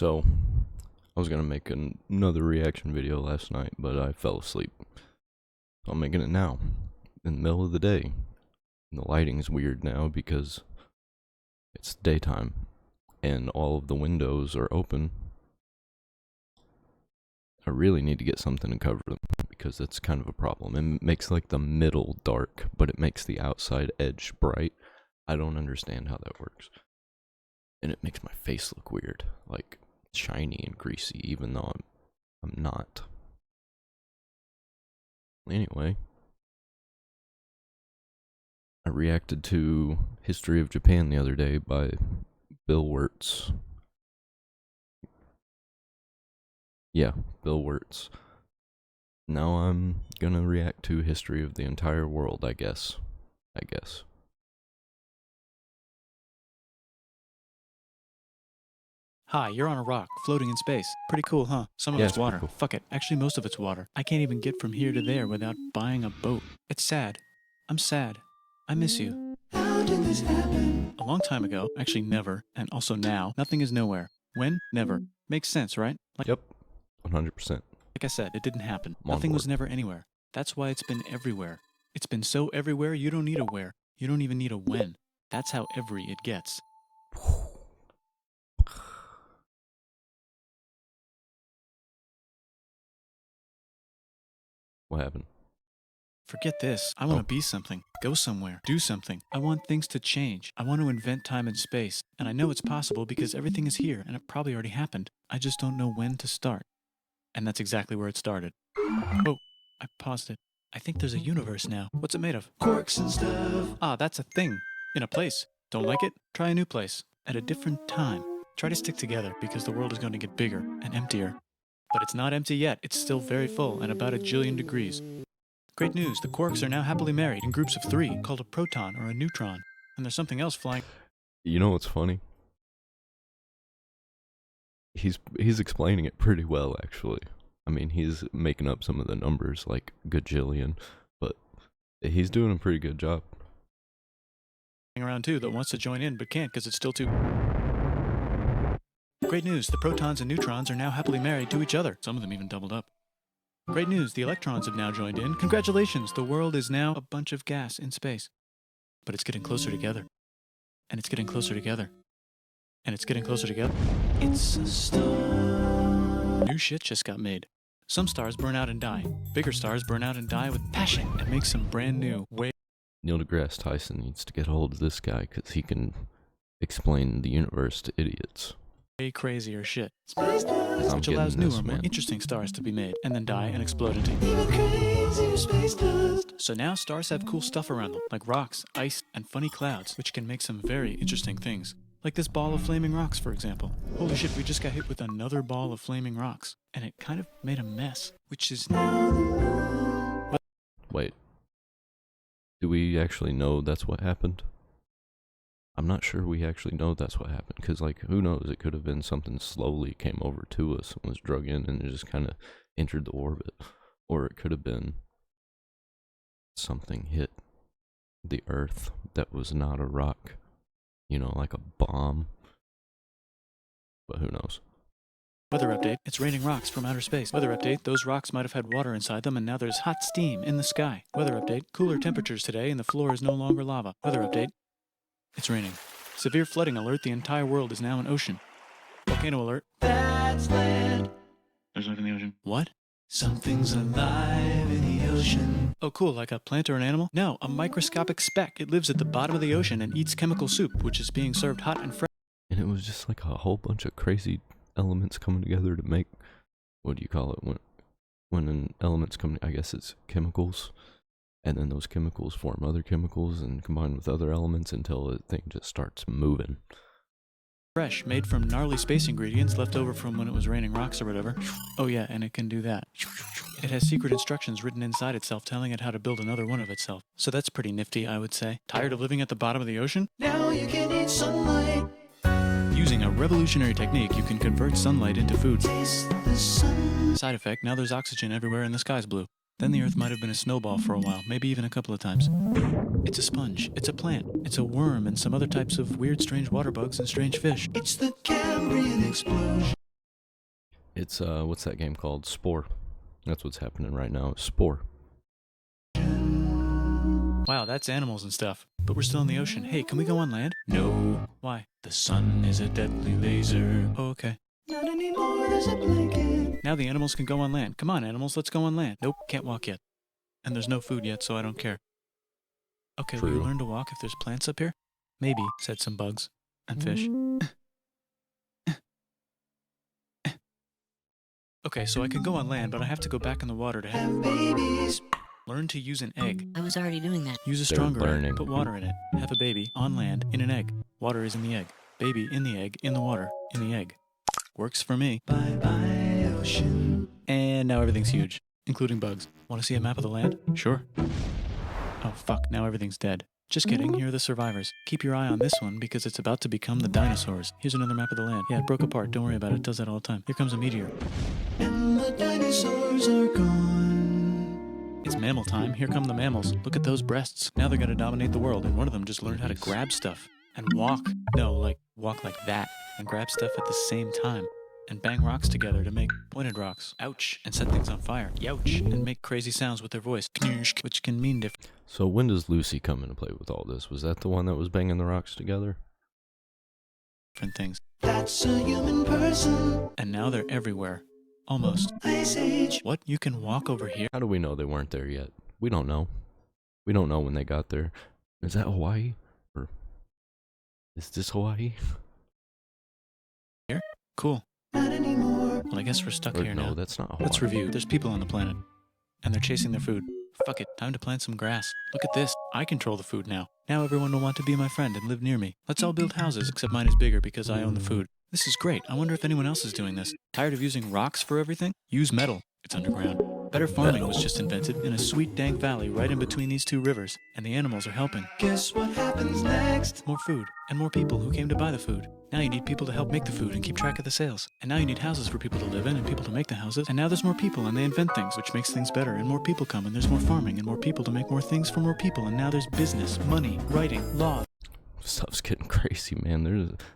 So, I was gonna make another reaction video last night, but I fell asleep. So I'm making it now, in the middle of the day. And the lighting's weird now because it's daytime, and all of the windows are open. I really need to get something to cover them, because that's kind of a problem. It makes like the middle dark, but it makes the outside edge bright. I don't understand how that works. And it makes my face look weird, like shiny and greasy, even though I'm not. Anyway, I reacted to History of Japan the other day by Bill Wirtz. Yeah, Bill Wirtz. Now I'm gonna react to History of the Entire World, I guess. Hi, you're on a rock, floating in space. Pretty cool, huh? Some of Yeah, it's it's pretty water. cool. Fuck it. Actually, most of it's water. I can't even get from here to there without buying a boat. It's sad. I'm sad. I miss you. How did this happen? A long time ago, actually never, and also now, nothing is nowhere. When? Never. Makes sense, right? Yep, 100%. Like I said, it didn't happen. I'm on Nothing was board. never anywhere. That's why it's been everywhere. It's been so everywhere, you don't need a where. You don't even need a when. That's how every it gets. What happened? Forget this. I want to be something, go somewhere, do something. I want things to change. I want to invent time and space. And I know it's possible because everything is here and it probably already happened. I just don't know when to start. And that's exactly where it started. Oh, I paused it. I think there's a universe now. What's it made of? Quarks and stuff. Ah, that's a thing. In a place. Don't like it? Try a new place. At a different time. Try to stick together because the world is going to get bigger and emptier. But it's not empty yet. It's still very full and about 1,000,000,000 degrees. Great news, the quarks are now happily married in groups of 3, called a proton or a neutron. And there's something else flying. You know what's funny? He's explaining it pretty well, actually. I mean, he's making up some of the numbers, like gajillion, but he's doing a pretty good job. Around too that wants to join in but can't because it's still too... Great news, the protons and neutrons are now happily married to each other. Some of them even doubled up. Great news, the electrons have now joined in. Congratulations, the world is now a bunch of gas in space. But it's getting closer together. And it's getting closer together. And it's getting closer together. It's a star. New shit just got made. Some stars burn out and die. Bigger stars burn out and die with passion and make some brand new way. Neil deGrasse Tyson needs to get a hold of this guy because he can explain the universe to idiots. Way crazier shit. Space dust, which allows newer, more interesting stars to be made and then die and explode into even crazier space dust. So now stars have cool stuff around them, like rocks, ice, and funny clouds, which can make some very interesting things. Like this ball of flaming rocks, for example. Holy shit, we just got hit with another ball of flaming rocks. And it kind of made a mess, which is now... Wait. Do we actually know that's what happened? I'm not sure we actually know that's what happened, because, like, who knows? It could have been something slowly came over to us and was drug in and it just kind of entered the orbit. Or it could have been something hit the Earth that was not a rock. You know, like a bomb. But who knows? Weather update, it's raining rocks from outer space. Weather update, those rocks might have had water inside them and now there's hot steam in the sky. Weather update, cooler temperatures today and the floor is no longer lava. Weather update, it's raining. Severe flooding alert, the entire world is now an ocean. Volcano alert, that's land. There's life in the ocean. What? Something's alive in the ocean. Oh cool, like a plant or an animal? No, a microscopic speck. It lives at the bottom of the ocean and eats chemical soup, which is being served hot and fresh. And it was just like a whole bunch of crazy elements coming together to make, what do you call it, when an element's come, I guess it's chemicals, and then those chemicals form other chemicals and combine with other elements until the thing just starts moving. Fresh, made from gnarly space ingredients left over from when it was raining rocks or whatever. Oh yeah, and it can do that. It has secret instructions written inside itself telling it how to build another one of itself. So that's pretty nifty, I would say. Tired of living at the bottom of the ocean? Now you can eat sunlight. Using a revolutionary technique, you can convert sunlight into food. Side effect, now there's oxygen everywhere and the sky's blue. Then the Earth might have been a snowball for a while, maybe even a couple of times. It's a sponge, it's a plant, it's a worm and some other types of weird strange water bugs and strange fish. It's the Cambrian explosion. It's what's that game called? Spore. That's what's happening right now. Spore. Wow, that's animals and stuff. But we're still in the ocean. Hey, can we go on land? No. Why? The sun is a deadly laser. Oh, okay. Not anymore, there's a blanket. Now the animals can go on land. Come on, animals, let's go on land. Nope, can't walk yet. And there's no food yet, so I don't care. Okay, will you True. learn to walk if there's plants up here? Maybe, said some bugs. And fish. Okay, so I can go on land, but I have to go back in the water to have babies. Learn to use an egg. I was already doing that. Use a They're stronger egg. learning. Put water in it. Have a baby on land in an egg. Water is in the egg. Baby in the egg, in the water, in the egg. Works for me. Bye-bye, ocean. And now everything's huge, including bugs. Want to see a map of the land? Sure. Oh, fuck, now everything's dead. Just kidding, here are the survivors. Keep your eye on this one because it's about to become the dinosaurs. Here's another map of the land. Yeah, it broke apart, don't worry about it, it does that all the time. Here comes a meteor. And the dinosaurs are gone. It's mammal time, here come the mammals. Look at those breasts. Now they're gonna dominate the world, and one of them just learned how to grab stuff. And walk. No, like, walk like that. And grab stuff at the same time. And bang rocks together to make pointed rocks. Ouch. And set things on fire. Youch. And make crazy sounds with their voice. Knirsch, which can mean different. So when does Lucy come into play with all this? Was that the one that was banging the rocks together? Things. That's a human person. And now they're everywhere. Almost. Ice Age. What? You can walk over here? How do we know they weren't there yet? We don't know. We don't know when they got there. Is that Hawaii? Or is this Hawaii? Here? Cool. Not anymore. Well, I guess we're stuck Or here no, now. that's not Hawaii. Let's review. There's people on the planet. And they're chasing their food. Fuck it, time to plant some grass. Look at this. I control the food now. Now everyone will want to be my friend and live near me. Let's all build houses, except mine is bigger because I own the food. This is great. I wonder if anyone else is doing this. Tired of using rocks for everything? Use metal. It's underground. Better farming was just invented in a sweet dank valley right in between these two rivers, and the animals are helping. Guess what happens next? More food, and more people who came to buy the food. Now you need people to help make the food and keep track of the sales. And now you need houses for people to live in and people to make the houses. And now there's more people and they invent things, which makes things better. And more people come and there's more farming and more people to make more things for more people. And now there's business, money, writing, law. Stuff's getting crazy, man.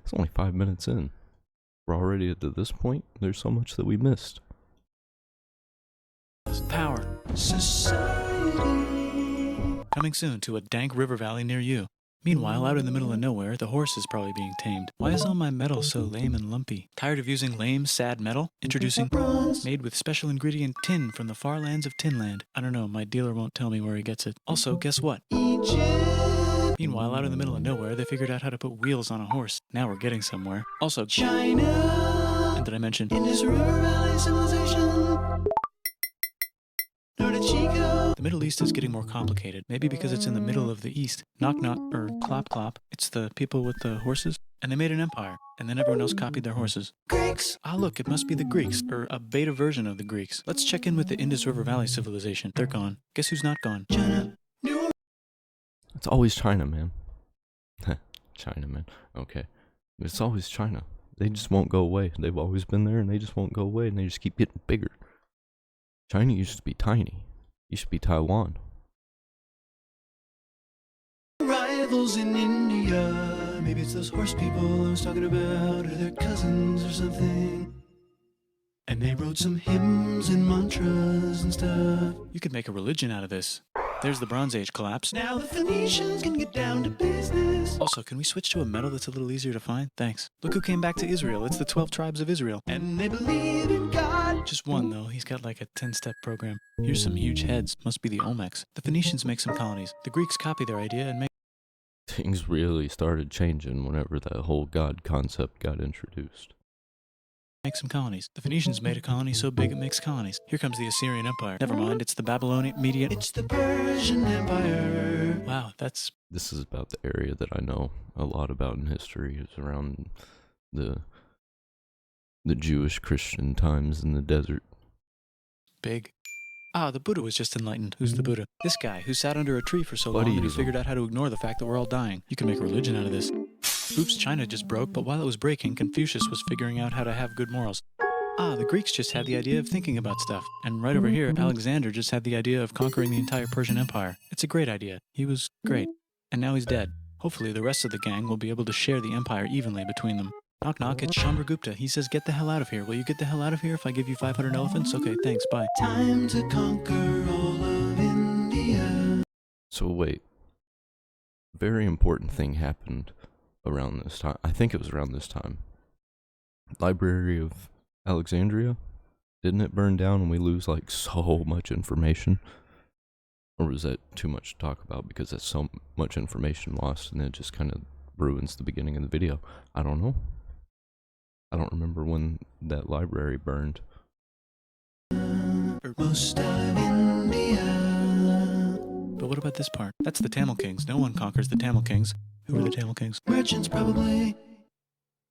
It's only 5 minutes in. We're already to this point. There's so much that we missed. Power. Society. Coming soon to a dank river valley near you. Meanwhile, out in the middle of nowhere, the horse is probably being tamed. Why is all my metal so lame and lumpy? Tired of using lame, sad metal? Introducing bronze, made with special ingredient tin from the far lands of Tinland. I don't know, my dealer won't tell me where he gets it. Also, guess what? Egypt. Meanwhile, out in the middle of nowhere, they figured out how to put wheels on a horse. Now we're getting somewhere. Also, China. And did I mention Indus River Valley Civilization? The Middle East is getting more complicated, maybe because it's in the middle of the East. Knock knock, or clop clop, it's the people with the horses. And they made an empire, and then everyone else copied their horses. Greeks! Ah look, it must be the Greeks, or a beta version of the Greeks. Let's check in with the Indus River Valley Civilization. They're gone. Guess who's not gone? China. It's always China, man. China, man. Okay. It's always China. They just won't go away. They've always been there, and they just won't go away, and they just keep getting bigger. China used to be tiny. Used to be Taiwan. Rivals in India. Maybe it's those horse people I was talking about, or their cousins or something. And they wrote some hymns and mantras and stuff. You could make a religion out of this. There's the Bronze Age collapse. Now the Phoenicians can get down to business. Also, can we switch to a metal that's a little easier to find? Thanks. Look who came back to Israel. It's the 12 tribes of Israel. And they believe in God. Just one, though. He's got like a 10-step program. Here's some huge heads. Must be the Olmecs. The Phoenicians make some colonies. The Greeks copy their idea and make... Things really started changing whenever that whole God concept got introduced. Make some colonies. The Phoenicians made a colony so big it makes colonies. Here comes the Assyrian Empire. Never mind, it's the Babylonian Median. It's the Persian Empire. Wow, that's... This is about the area that I know a lot about in history. It's around the Jewish Christian times in the desert. big. Ah, the Buddha was just enlightened. Who's the Buddha? This guy who sat under a tree for so long that he figured out how to ignore the fact that we're all dying. You can make a religion out of this. Oops, China just broke, but while it was breaking, Confucius was figuring out how to have good morals. Ah, the Greeks just had the idea of thinking about stuff. And right over here, Alexander just had the idea of conquering the entire Persian Empire. It's a great idea. He was great. And now he's dead. Hopefully the rest of the gang will be able to share the empire evenly between them. Knock knock, it's Chandragupta. He says get the hell out of here. Will you get the hell out of here if I give you 500 elephants? Okay, thanks, bye. Time to conquer all of India. So wait, very important thing happened around this time. I think it was around this time. Library of Alexandria? Didn't it burn down and we lose like so much information? Or was that too much to talk about because that's so much information lost and it just kind of ruins the beginning of the video? I don't know. I don't remember when that library burned. Most of India. But what about this part? That's the Tamil Kings. No one conquers the Tamil Kings. Who are the Tamil Kings? Merchants, probably.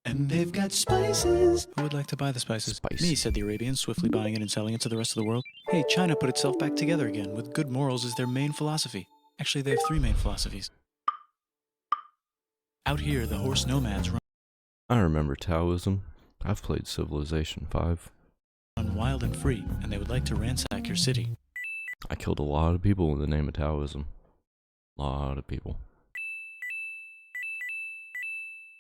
And they've got spices. Who would like to buy the spices? Spice. Me, said the Arabians, swiftly buying it and selling it to the rest of the world. Hey, China put itself back together again, with good morals as their main philosophy. Actually, they have 3 main philosophies. Out here, the horse nomads run I remember Taoism. I've played Civilization 5. wild and free, and they would like to ransack your city. I killed a lot of people in the name of Taoism. A lot of people.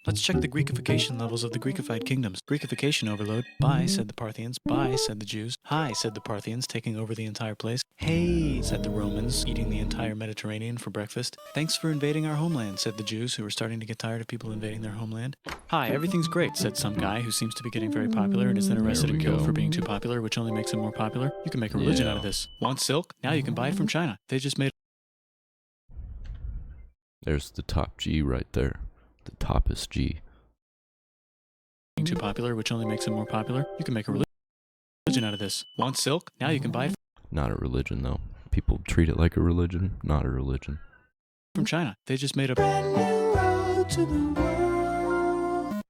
Let's check the Greekification levels of the Greekified kingdoms. Greekification overload. Bye, said the Parthians. Bye, said the Jews. Hi, said the Parthians, taking over the entire place. Hey, said the Romans, eating the entire Mediterranean for breakfast. Thanks for invading our homeland, said the Jews, who were starting to get tired of people invading their homeland. Hi, everything's great, said some guy who seems to be getting very popular and is then arrested and killed for being too popular, which only makes him more popular. You can make a religion out of this. Want silk? Now you can buy it from China. They just made There's the top G right there. The toppest G. too popular, which only makes him more popular. You can make a religion out of this. Want silk? Now you can buy it Not a religion though. People treat it like a religion. Not a religion. from China. They just made a brand new road to the world.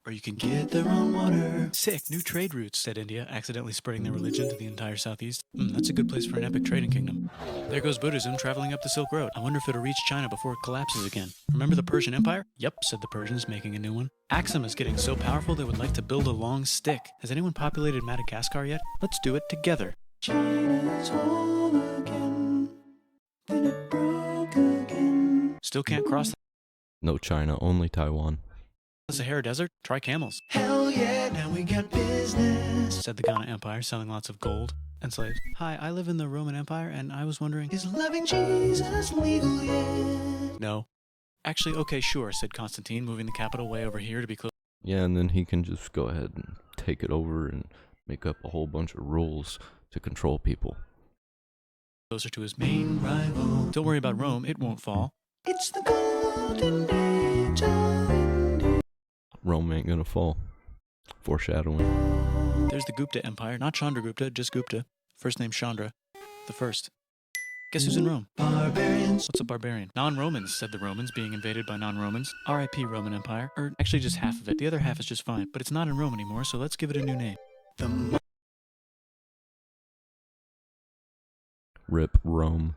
Or you can get their own water. Sick, new trade routes, said India, accidentally spreading their religion to the entire southeast. That's a good place for an epic trading kingdom. There goes Buddhism traveling up the Silk Road. I wonder if it'll reach China before it collapses again. Remember the Persian Empire? Yep, said the Persians, making a new one. Axum is getting so powerful they would like to build a long stick. Has anyone populated Madagascar yet? Let's do it together. China's whole again. Then it broke again. Still can't cross No China, only Taiwan. the Sahara Desert? Try camels. Hell yeah, now we got business, said the Ghana Empire, selling lots of gold and slaves. Hi, I live in the Roman Empire, and I was wondering, is loving Jesus legal yet? No. Actually, okay, sure, said Constantine, moving the capital way over here to be close. Yeah, and then he can just go ahead and take it over and make up a whole bunch of rules to control people. Closer to his main rival. Don't worry about Rome, it won't fall. It's the golden age of India. Rome ain't gonna fall. Foreshadowing. There's the Gupta Empire, not Chandragupta, just Gupta. First name Chandra, the first. Guess who's in Rome? Barbarians. What's a barbarian? Non-Romans, said the Romans, being invaded by non-Romans. R.I.P. Roman Empire. Or actually just half of it. The other half is just fine, but it's not in Rome anymore, so let's give it a new name. The Rip Rome.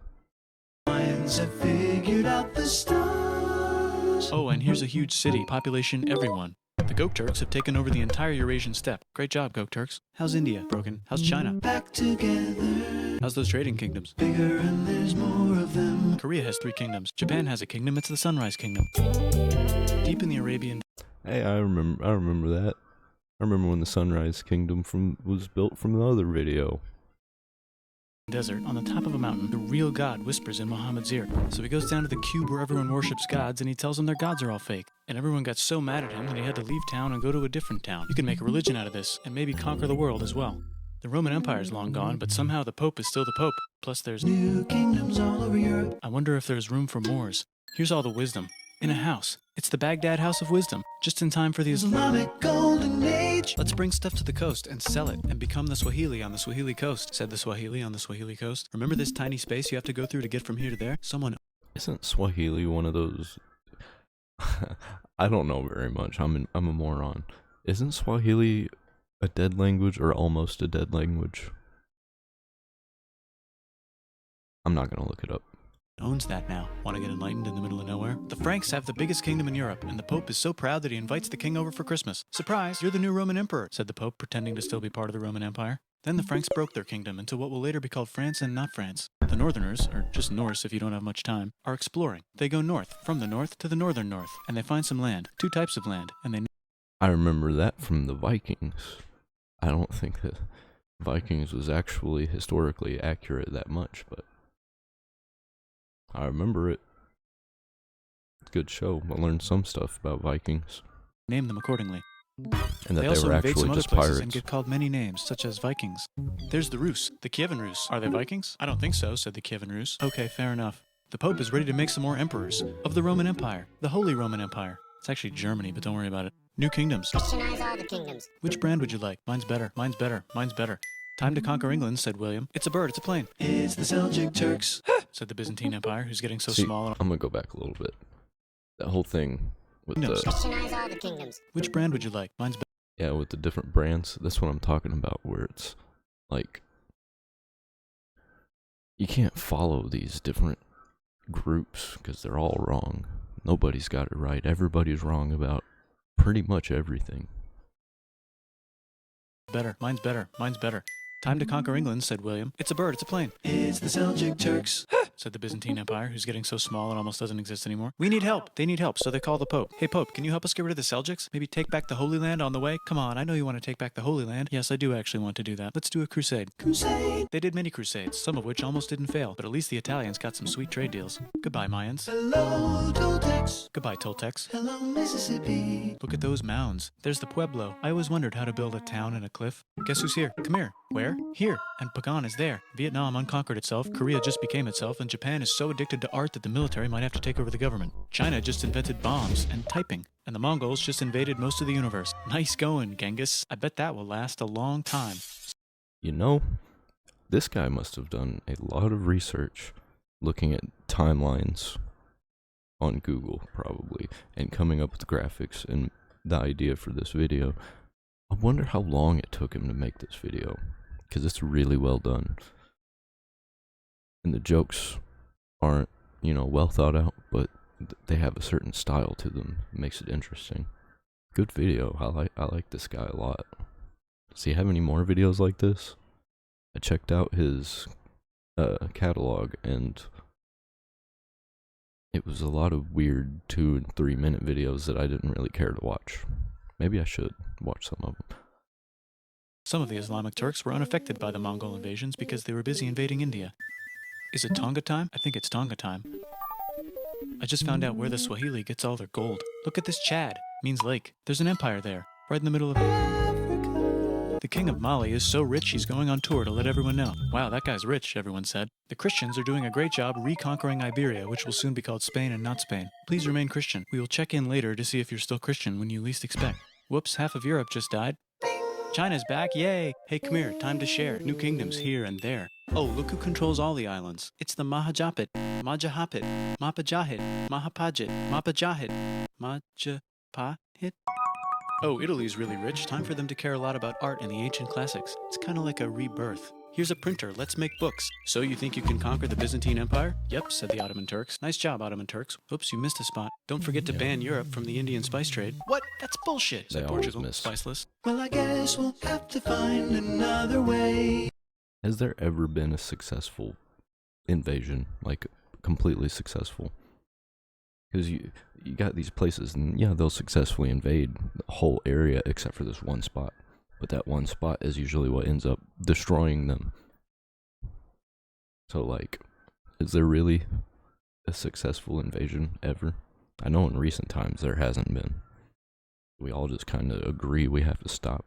Mayans have figured out the stars. Oh, and here's a huge city, population everyone. The Gok Turks have taken over the entire Eurasian steppe. Great job, Gok Turks. How's India? Broken. How's China? Back together. How's those trading kingdoms? Bigger and there's more of them. Korea has 3 kingdoms. Japan has a kingdom. It's the Sunrise Kingdom. Deep in the Arabian Hey, I remember that. I remember when the Sunrise Kingdom was built from the other video. desert, on the top of a mountain, the real God whispers in Muhammad's ear. So he goes down to the cube where everyone worships gods, and he tells them their gods are all fake. And everyone got so mad at him that he had to leave town and go to a different town. You can make a religion out of this, and maybe conquer the world as well. The Roman Empire is long gone, but somehow the Pope is still the Pope. Plus there's new kingdoms all over Europe. I wonder if there's room for Moors. Here's all the wisdom. In a house. It's the Baghdad House of Wisdom, just in time for the Islamic Golden Age. Let's bring stuff to the coast and sell it and become the Swahili on the Swahili coast, said the Swahili on the Swahili coast. Remember this tiny space you have to go through to get from here to there? Someone... Isn't Swahili one of those... I don't know very much. I'm a moron. Isn't Swahili a dead language or almost a dead language? I'm not gonna look it up. owns that now. Want to get enlightened in the middle of nowhere? The Franks have the biggest kingdom in Europe, and the Pope is so proud that he invites the king over for Christmas. Surprise, you're the new Roman emperor, said the Pope, pretending to still be part of the Roman Empire. Then the Franks broke their kingdom into what will later be called France and not France. The Northerners, or just Norse if you don't have much time, are exploring. They go north, from the north to the northern north, and they find some land, 2 types of land, and they... I remember that from the Vikings. I don't think that Vikings was actually historically accurate that much, but I remember it. Good show. I learned some stuff about Vikings. Name them accordingly. And that They also were invade actually some other just places pirates. and get called many names, such as Vikings. There's the Rus, the Kievan Rus. Are they Vikings? I don't think so, said the Kievan Rus. Okay, fair enough. The Pope is ready to make some more emperors of the Roman Empire, the Holy Roman Empire. It's actually Germany, but don't worry about it. New kingdoms. Christianize all the kingdoms. Which brand would you like? Mine's better. Mine's better. Mine's better. Time to conquer England, said William. It's a bird. It's a plane. It's the Seljuk Turks, said the Byzantine Empire, who's getting so See, small. I'm gonna go back a little bit. That whole thing with the Christianize all the kingdoms. Which brand would you like? Mine's better. yeah, with the different brands. That's what I'm talking about. Where it's like you can't follow these different groups because they're all wrong. Nobody's got it right. Everybody's wrong about pretty much everything. Better. Mine's better. Mine's better. Time to conquer England, said William. It's a bird. It's a plane. It's the Seljuk Turks, said the Byzantine Empire, who's getting so small it almost doesn't exist anymore. We need help. They need help, so they call the Pope. Hey, Pope, can you help us get rid of the Seljuks? Maybe take back the Holy Land on the way? Come on, I know you want to take back the Holy Land. Yes, I do actually want to do that. Let's do a crusade. Crusade! They did many crusades, some of which almost didn't fail, but at least the Italians got some sweet trade deals. Goodbye, Mayans. Hello, Toltecs. Goodbye, Toltecs. Hello, Mississippi. Look at those mounds. There's the Pueblo. I always wondered how to build a town in a cliff. Guess who's here? Come here. Where? Here. And Pagan is there. Vietnam unconquered itself, Korea just became itself, and Japan is so addicted to art that the military might have to take over the government. China just invented bombs and typing, and the Mongols just invaded most of the universe. Nice going, Genghis. I bet that will last a long time. You know, this guy must have done a lot of research looking at timelines on Google, probably, and coming up with graphics and the idea for this video. I wonder how long it took him to make this video, because it's really well done. And the jokes aren't, well thought out, but they have a certain style to them. It makes it interesting. Good video. I like this guy a lot. Does he have any more videos like this? I checked out his catalog, and it was a lot of weird 2 and 3 minute videos that I didn't really care to watch. Maybe I should watch some of them. Some of the Islamic Turks were unaffected by the Mongol invasions because they were busy invading India. Is it Tonga time? I think it's Tonga time. I just found out where the Swahili gets all their gold. Look at this Chad. Means lake. There's an empire there, right in the middle of Africa. The king of Mali is so rich he's going on tour to let everyone know. Wow, that guy's rich, everyone said. The Christians are doing a great job reconquering Iberia, which will soon be called Spain and not Spain. Please remain Christian. We will check in later to see if you're still Christian when you least expect. Whoops, half of Europe just died. China's back, yay! Hey, come here, time to share. New kingdoms here and there. Oh, look who controls all the islands. It's the Mahajapit, Majapahit, Mapajahit, Mahapajit, Mapajahit, Majapahit. Oh, Italy's really rich. Time for them to care a lot about art and the ancient classics. It's kind of like a rebirth. Here's a printer, let's make books. So you think you can conquer the Byzantine Empire? Yep, said the Ottoman Turks. Nice job, Ottoman Turks. Oops, you missed a spot. Don't forget to ban Europe from the Indian spice trade. What? That's bullshit, said Portugal, spiceless. Well, I guess we'll have to find another way. Has there ever been a successful invasion, like completely successful? Because you got these places, and yeah, they'll successfully invade the whole area except for this one spot. But that one spot is usually what ends up destroying them. So, like, is there really a successful invasion ever? I know in recent times there hasn't been. We all just kind of agree we have to stop,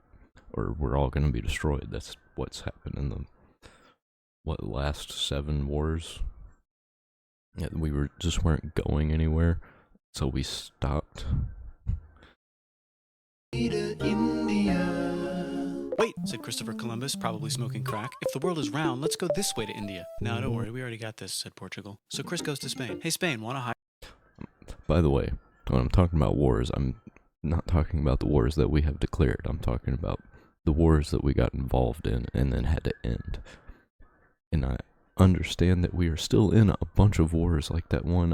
or we're all going to be destroyed. That's what's happened in the, last 7 wars? Yeah, we weren't going anywhere, so we stopped. India. Wait, said Christopher Columbus, probably smoking crack. If the world is round, let's go this way to India. No, don't worry, we already got this, said Portugal. So Chris goes to Spain. Hey, Spain, wanna hire? By the way, when I'm talking about wars, I'm not talking about the wars that we have declared. I'm talking about the wars that we got involved in and then had to end. And I understand that we are still in a bunch of wars, like that one,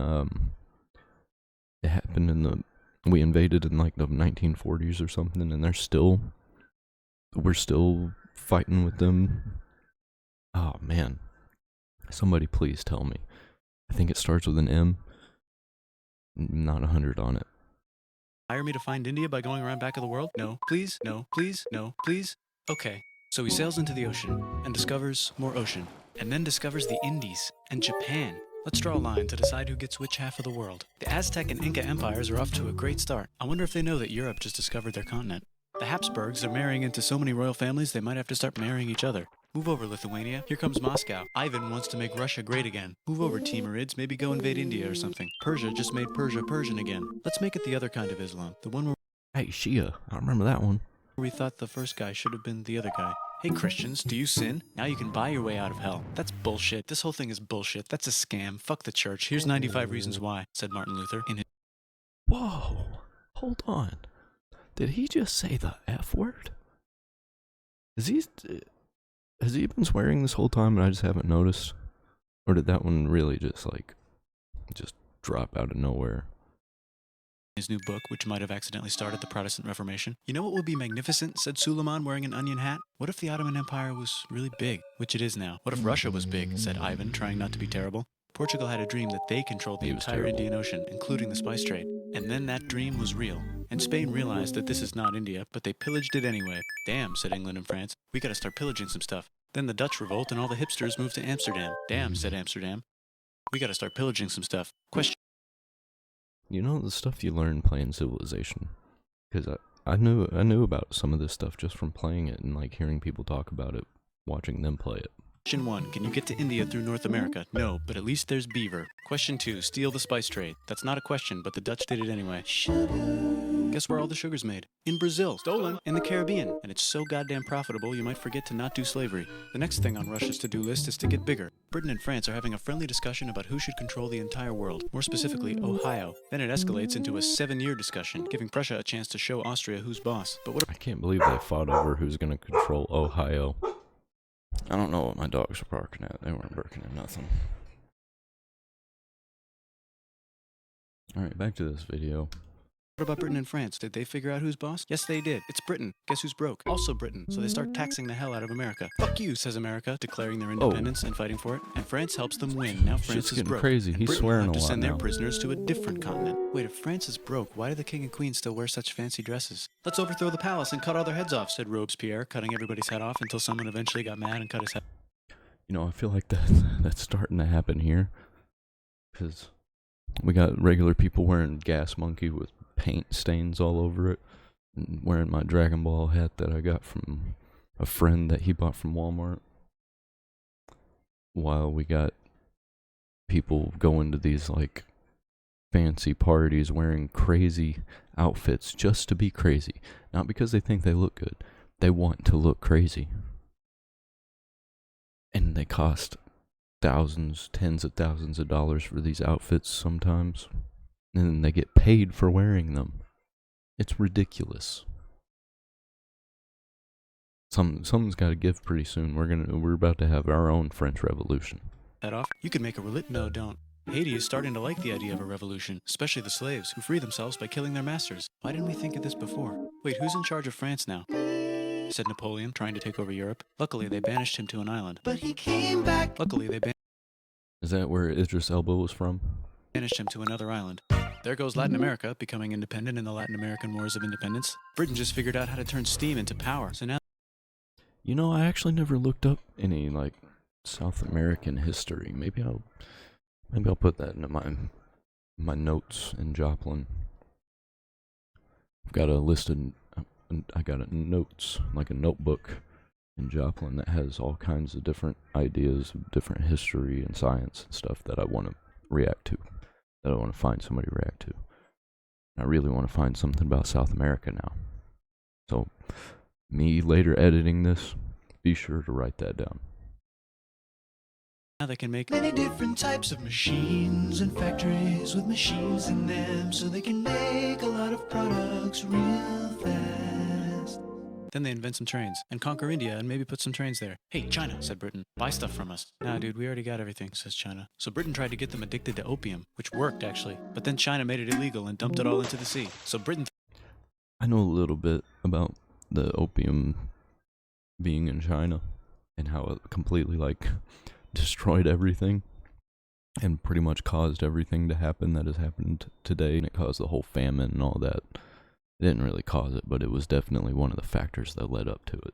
it happened we invaded in like the 1940s or something, and we're still fighting with them. Oh man, somebody please tell me. I think it starts with an M. Not 100 on it. Hire me to find India by going around back of the world? No, please, no, please, no, please. Okay. So he sails into the ocean and discovers more ocean, and then discovers the Indies and Japan. Let's draw a line to decide who gets which half of the world. The Aztec and Inca empires are off to a great start. I wonder if they know that Europe just discovered their continent. The Habsburgs are marrying into so many royal families they might have to start marrying each other. Move over, Lithuania. Here comes Moscow. Ivan wants to make Russia great again. Move over, Timurids. Maybe go invade India or something. Persia just made Persia Persian again. Let's make it the other kind of Islam. The one where Hey, Shia. I remember that one. we thought the first guy should have been the other guy. Hey Christians, do you sin? Now you can buy your way out of hell. That's bullshit. This whole thing is bullshit. That's a scam. Fuck the church. Here's 95 reasons why, said Martin Luther in his... Whoa. Hold on. Did he just say the F word? Has he been swearing this whole time and I just haven't noticed? Or did that one really just drop out of nowhere? His new book, which might have accidentally started the Protestant Reformation. You know what would be magnificent, said Suleiman wearing an onion hat? What if the Ottoman Empire was really big, which it is now? What if Russia was big, said Ivan, trying not to be terrible? Portugal had a dream that they controlled the entire Indian Ocean, including the spice trade. And then that dream was real. And Spain realized that this is not India, but they pillaged it anyway. Damn, said England and France. We gotta start pillaging some stuff. Then the Dutch revolt and all the hipsters moved to Amsterdam. Damn, said Amsterdam. We gotta start pillaging some stuff. Question. You know the stuff you learn playing Civilization? Because I knew about some of this stuff just from playing it and like hearing people talk about it, watching them play it. Question 1. Can you get to India through North America? No, but at least there's beaver. Question 2. Steal the spice trade. That's not a question, but the Dutch did it anyway. Guess where all the sugar's made? In Brazil. Stolen. In the Caribbean. And it's so goddamn profitable you might forget to not do slavery. The next thing on Russia's to-do list is to get bigger. Britain and France are having a friendly discussion about who should control the entire world. More specifically, Ohio. Then it escalates into a 7-year discussion, giving Prussia a chance to show Austria who's boss. But what I can't believe they fought over who's gonna control Ohio. I don't know what my dogs were barking at. They weren't barking at nothing. Alright, back to this video. What about Britain and France? Did they figure out who's boss? Yes, they did. It's Britain. Guess who's broke? Also Britain. So they start taxing the hell out of America. Fuck you, says America, declaring their independence and fighting for it. And France helps them win. Now France Shit's is getting broke. crazy. And He's Britain swearing will have a to lot send their now. prisoners to a different continent. Wait, if France is broke, why do the king and queen still wear such fancy dresses? Let's overthrow the palace and cut all their heads off, said Robespierre, cutting everybody's head off until someone eventually got mad and cut his head. You know, I feel like that's starting to happen here. Because we got regular people wearing gas monkey with paint stains all over it. And wearing my Dragon Ball hat that I got from a friend that he bought from Walmart. While we got people going to these like fancy parties wearing crazy outfits just to be crazy. Not because they think they look good. They want to look crazy. And they cost thousands, tens of thousands of dollars for these outfits sometimes. And then they get paid for wearing them. It's ridiculous. Someone's got to give pretty soon. We're about to have our own French Revolution. Head off. You could make a No, don't. Haiti is starting to like the idea of a revolution, especially the slaves, who free themselves by killing their masters. Why didn't we think of this before? Wait, who's in charge of France now? Said Napoleon, trying to take over Europe. Luckily, they banished him to an island. But he came back. Luckily, they Is that where Idris Elba was from? banished him to another island. There goes Latin America, becoming independent in the Latin American Wars of Independence. Britain just figured out how to turn steam into power, so now... You know, I actually never looked up any, like, South American history. Maybe I'll put that into my notes in Joplin. I've got I got a notes, like a notebook in Joplin that has all kinds of different ideas of different history and science and stuff that I want to react to, that I want to find somebody to react to. I really want to find something about South America now. So, me later editing this, be sure to write that down. Now they can make many different types of machines and factories with machines in them, so they can make a lot of products real fast. Then they invent some trains and conquer India and maybe put some trains there. Hey, China, said Britain, buy stuff from us. Nah, dude, we already got everything, says China. So Britain tried to get them addicted to opium, which worked actually. But then China made it illegal and dumped it all into the sea. So Britain... I know a little bit about the opium being in China and how it completely like destroyed everything and pretty much caused everything to happen that has happened today, and it caused the whole famine and all that. It didn't really cause it, but it was definitely one of the factors that led up to it.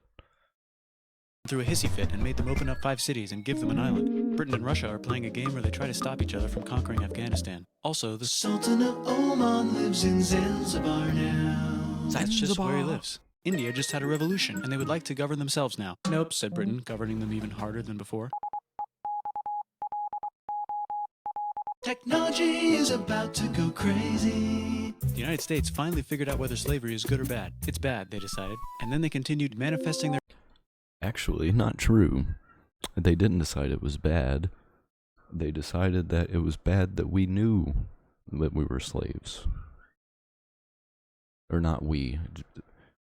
Threw a hissy fit and made them open up 5 cities and give them an island. Britain and Russia are playing a game where they try to stop each other from conquering Afghanistan. Also, the Sultan of Oman lives in Zanzibar now. That's just where he lives. India just had a revolution, and they would like to govern themselves now. Nope, said Britain, governing them even harder than before. Technology is about to go crazy. The United States finally figured out whether slavery is good or bad. It's bad, they decided, and then they continued manifesting their... Actually, not true. They didn't decide it was bad. They decided that it was bad that we knew that we were slaves. Or not we.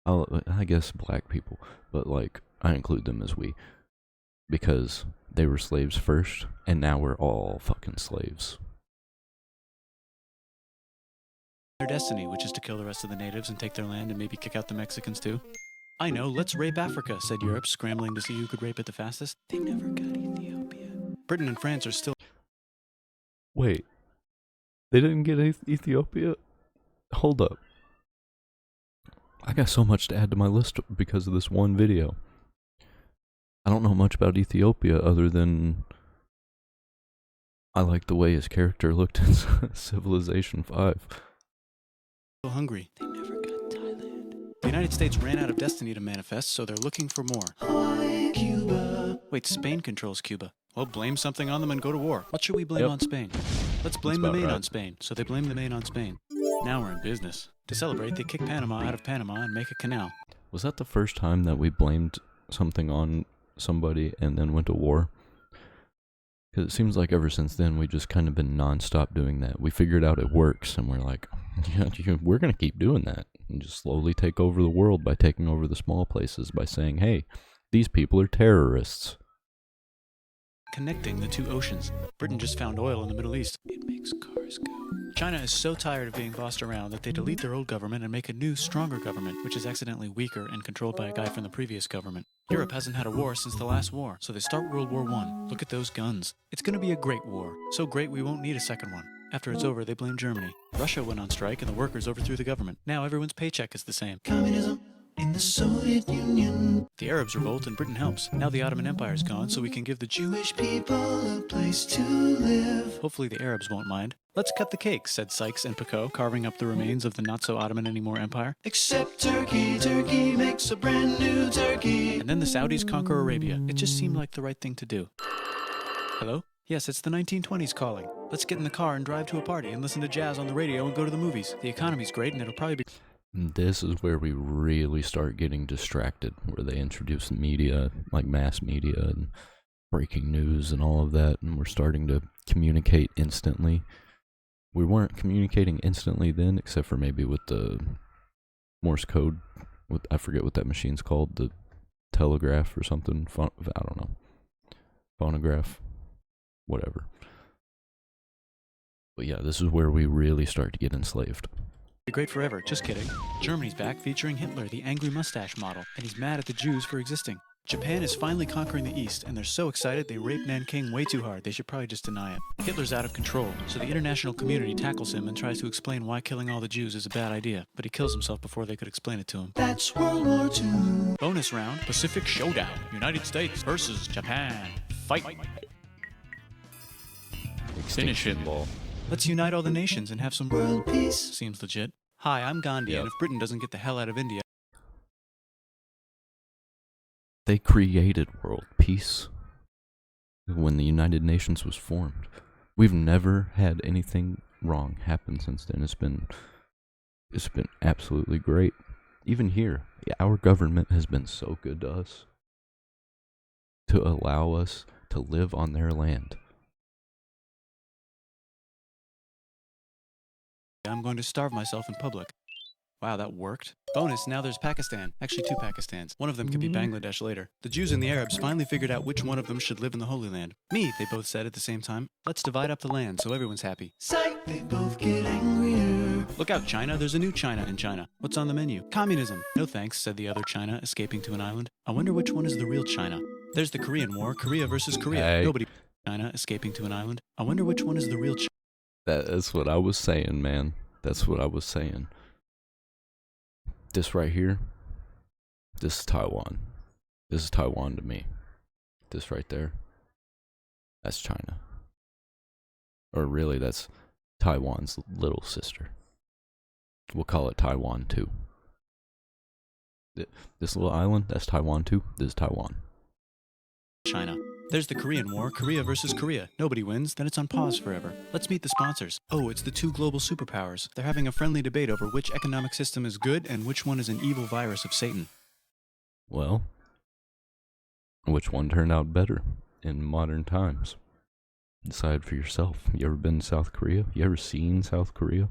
I guess black people, but like, I include them as we. Because they were slaves first, and now we're all fucking slaves. Their destiny, which is to kill the rest of the natives and take their land and maybe kick out the Mexicans too. I know, let's rape Africa, said Europe, scrambling to see who could rape it the fastest. They never got Ethiopia. Britain and France are still... Wait. They didn't get Ethiopia? Hold up. I got so much to add to my list because of this one video. I don't know much about Ethiopia other than I like the way his character looked in Civilization 5. So hungry. They never got Thailand. The United States ran out of destiny to manifest, so they're looking for more. Hawaii, Cuba. Wait, Spain controls Cuba. Well, blame something on them and go to war. What should we blame on Spain? Let's blame the Maine on Spain. So they blame the Maine on Spain. Now we're in business. To celebrate, they kick Panama out of Panama and make a canal. Was that the first time that we blamed something on somebody and then went to war? Because it seems like ever since then we just kind of been non-stop doing that. We figured out it works and we're like, yeah, we're going to keep doing that and just slowly take over the world by taking over the small places by saying, hey, these people are terrorists. Connecting the two oceans. Britain just found oil in the Middle East. It makes cars go. China is so tired of being bossed around that they delete their old government and make a new, stronger government, which is accidentally weaker and controlled by a guy from the previous government. Europe hasn't had a war since the last war, so they start World War I. Look at those guns. It's gonna be a great war. So great we won't need a second one. After it's over, they blame Germany. Russia went on strike and the workers overthrew the government. Now everyone's paycheck is the same. Communism in the Soviet Union. The Arabs revolt and Britain helps. Now the Ottoman Empire's gone, so we can give the Jewish people a place to live. Hopefully the Arabs won't mind. Let's cut the cake, said Sykes and Picot, carving up the remains of the not-so-Ottoman-anymore empire. Except Turkey, Turkey makes a brand new Turkey. And then the Saudis conquer Arabia. It just seemed like the right thing to do. Hello? Yes, it's the 1920s calling. Let's get in the car and drive to a party and listen to jazz on the radio and go to the movies. The economy's great and it'll probably be... This is where we really start getting distracted, where they introduce media, like mass media and breaking news and all of that, and we're starting to communicate instantly. We weren't communicating instantly then, except for maybe with the Morse code. I forget what that machine's called, the telegraph or something. I don't know. Phonograph. Whatever. But yeah, this is where we really start to get enslaved. Great forever, just kidding. Germany's back featuring Hitler, the angry mustache model, and he's mad at the Jews for existing. Japan is finally conquering the East, and they're so excited they rape Nanking way too hard, they should probably just deny it. Hitler's out of control, so the international community tackles him and tries to explain why killing all the Jews is a bad idea, but he kills himself before they could explain it to him. That's World War II. Bonus round, Pacific Showdown, United States versus Japan. Fight! Finish it. Let's unite all the nations and have some world peace. Seems legit. Hi, I'm Gandhi, and if Britain doesn't get the hell out of India... They created world peace when the United Nations was formed. We've never had anything wrong happen since then. It's been absolutely great. Even here, our government has been so good to us to allow us to live on their land. I'm going to starve myself in public. Wow, that worked. Bonus, now there's Pakistan. Actually, 2 Pakistans. One of them could be Bangladesh later. The Jews and the Arabs finally figured out which one of them should live in the Holy Land. Me, they both said at the same time. Let's divide up the land so everyone's happy. Psych! They both get angrier. Look out, China. There's a new China in China. What's on the menu? Communism. No thanks, said the other China, escaping to an island. I wonder which one is the real China. There's the Korean War. Korea versus Korea. Hey. Nobody. China, escaping to an island. I wonder which one is the real China. That's what I was saying, man. That's what I was saying. This right here, this is Taiwan. This is Taiwan to me. This right there, that's China. Or really, that's Taiwan's little sister. We'll call it Taiwan too. This little island, that's Taiwan too. This is Taiwan. China. There's the Korean War, Korea versus Korea. Nobody wins, then it's on pause forever. Let's meet the sponsors. Oh, it's the 2 global superpowers. They're having a friendly debate over which economic system is good and which one is an evil virus of Satan. Well, which one turned out better in modern times? Decide for yourself. You ever been to South Korea? You ever seen South Korea?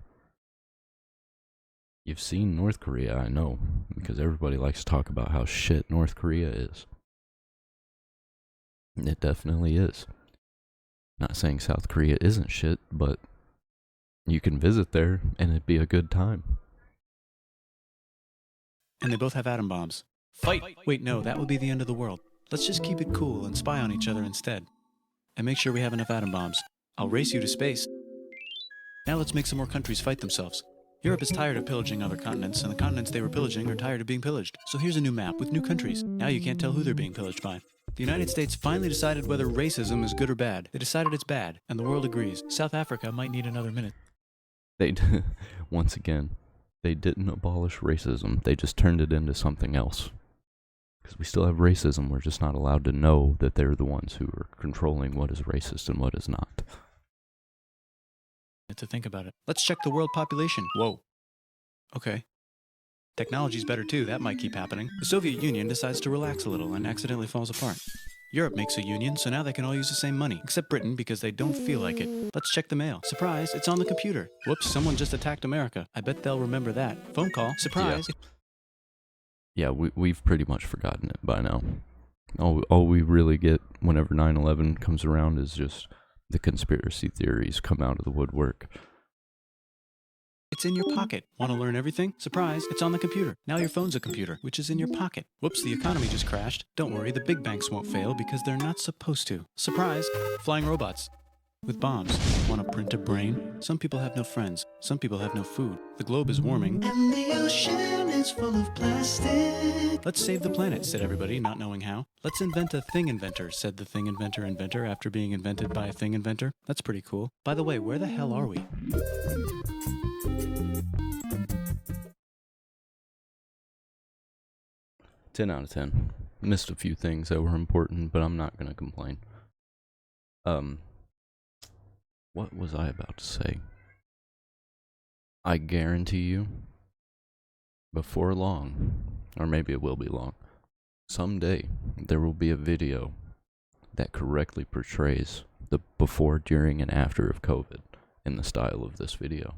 You've seen North Korea, I know, because everybody likes to talk about how shit North Korea is. It definitely is. Not saying South Korea isn't shit, but you can visit there and it'd be a good time. And they both have atom bombs. Fight! Wait, no, that would be the end of the world. Let's just keep it cool and spy on each other instead. And make sure we have enough atom bombs. I'll race you to space. Now let's make some more countries fight themselves. Europe is tired of pillaging other continents, and the continents they were pillaging are tired of being pillaged. So here's a new map with new countries. Now you can't tell who they're being pillaged by. The United States finally decided whether racism is good or bad. They decided it's bad, and the world agrees. South Africa might need another minute. Once again, they didn't abolish racism. They just turned it into something else. Because we still have racism. We're just not allowed to know that they're the ones who are controlling what is racist and what is not. To think about it. Let's check the world population. Whoa. Okay. Technology's better too, that might keep happening. The Soviet Union decides to relax a little and accidentally falls apart. Europe makes a union, so now they can all use the same money, except Britain because they don't feel like it. Let's check the mail. Surprise, it's on the computer. Whoops, someone just attacked America. I bet they'll remember that. Phone call. Surprise. Yeah, we've pretty much forgotten it by now. All we really get whenever 9/11 comes around is just the conspiracy theories come out of the woodwork. It's in your pocket. Want to learn everything? Surprise, it's on the computer. Now your phone's a computer, which is in your pocket. Whoops, the economy just crashed. Don't worry, the big banks won't fail because they're not supposed to. Surprise, flying robots. With bombs. Want to print a brain? Some people have no friends. Some people have no food. The globe is warming. And the ocean is full of plastic. Let's save the planet, said everybody, not knowing how. Let's invent a thing inventor, said the thing inventor after being invented by a thing inventor. That's pretty cool. By the way, where the hell are we? 10 out of 10. Missed a few things that were important, but I'm not going to complain. What was I about to say? I guarantee you, before long, or maybe it will be long, someday there will be a video that correctly portrays the before, during, and after of COVID in the style of this video,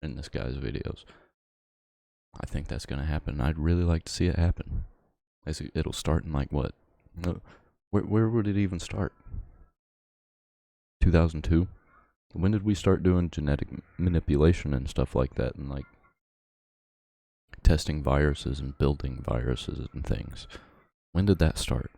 in this guy's videos. I think that's going to happen. I'd really like to see it happen. It'll start in like what? Where would it even start? 2002? When did we start doing genetic manipulation and stuff like that, and like testing viruses and building viruses and things? When did that start?